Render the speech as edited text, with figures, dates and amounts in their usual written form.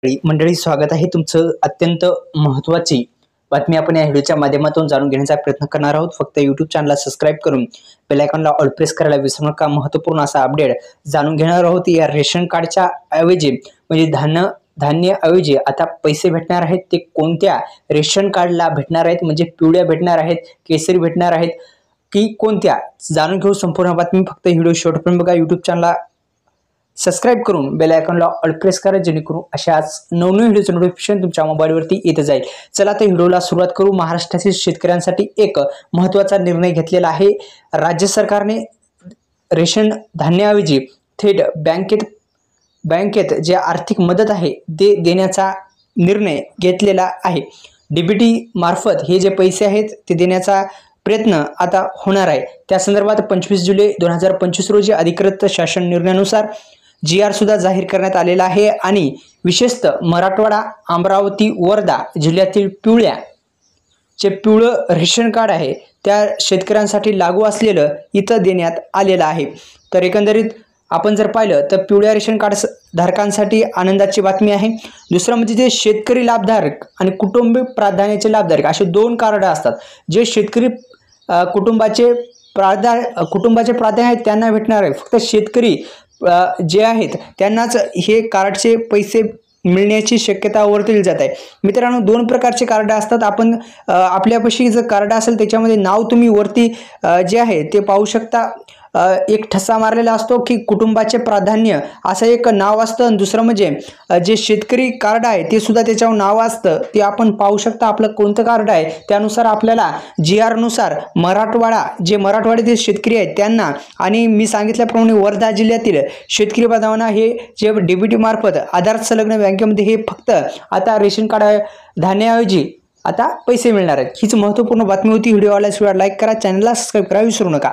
मंडळी, स्वागत आहे तुमचं। अत्यंत महत्त्वाची बातमी आपण या व्हिडिओच्या माध्यमातून जाणून घेण्याचा प्रयत्न करणार आहोत। फक्त YouTube चॅनलला सबस्क्राइब करून बेल आयकॉनला ऑल प्रेस करायला विसरू नका। महत्त्वपूर्ण असा अपडेट जाणून घेणार आहोत। या रेशन कार्डच्या ऐवजी म्हणजे धान्य ऐवजी आता पैसे भेटणार आहेत। ते कोणत्या रेशन कार्डला भेटणार आहेत, म्हणजे पिवळ्या भेटणार आहेत, केसरी भेटणार आहेत की कोणत्या, जाणून घेऊ संपूर्ण बातमी। फक्त व्हिडिओ शेवटपर्यंत बघा। YouTube चॅनलला सबस्क्राइब करून बेल आयकॉनला ऑल प्रेस करा, जेणेकरून अशाच नवनवीन व्हिडिओचे नोटिफिकेशन तुमच्या मोबाईलवरती येत जाईल। चला तर व्हिडिओला सुरुवात करू। महाराष्ट्रातील शेतकऱ्यांसाठी एक महत्त्वाचा निर्णय घेतलेला आहे। राज्य सरकारने रेशन धान्याऐवजी थेट बँकेत जे आर्थिक मदत आहे ते देण्याचा निर्णय घेतलेला आहे। डीबीटी मार्फत हे जे पैसे आहेत ते देण्याचा प्रयत्न आता होणार आहे। त्या संदर्भात 25 जुलै 2025 रोजी अधिकृत शासन निर्णयानुसार GR सुद्धा जाहीर करण्यात आलेला आहे आणि विशेषतः मराठवाडा, अमरावती, वर्धा जिल्ह्यातील पिवळं रेशन कार्ड आहे त्या शेतकऱ्यांसाठी लागू असलेलं इथं देण्यात आलेलं आहे। तर एकंदरीत आपण जर पाहिलं तर पिवळ्या रेशन कार्ड धारकांसाठी आनंदाची बातमी आहे। दुसरं म्हणजे जे शेतकरी लाभधारक आणि कुटुंब प्राधान्याचे लाभधारक असे दोन कार्ड असतात। जे शेतकरी कुटुंबाचे प्राधान्य आहेत त्यांना भेटणार आहे। फक्त शेतकरी जे आहेत त्यांनाच हे कार्डचे पैसे मिळण्याची शक्यता वर्तवली जात आहे। मित्रांनो, दोन प्रकारचे कार्ड असतात। आपण आपल्यापाशी जर कार्ड असेल त्याच्यामध्ये नाव तुम्ही वरती जे आहे ते पाहू शकता। एक ठसा मारलेला असतो की कुटुंबाचे प्राधान्य असं एक नाव असतं आणि दुसरं म्हणजे जे शेतकरी कार्ड आहे ते सुद्धा त्याच्यावर नाव असतं। ते आपण पाहू शकता आपलं कोणतं कार्ड आहे त्यानुसार आपल्याला GR नुसार मराठवाड्यातील शेतकरी आहेत त्यांना आणि मी सांगितल्याप्रमाणे वर्धा जिल्ह्यातील शेतकरी बांधवांना हे जे डीबीटी मार्फत आधार संलग्न बँकेमध्ये हे फक्त आता रेशन कार्ड धान्याऐवजी आता पैसे मिळणार आहेत। हीच महत्त्वपूर्ण बातमी होती। व्हिडिओ आवडल्यास लाईक करा, चॅनलला सबस्क्राइब करा विसरू नका।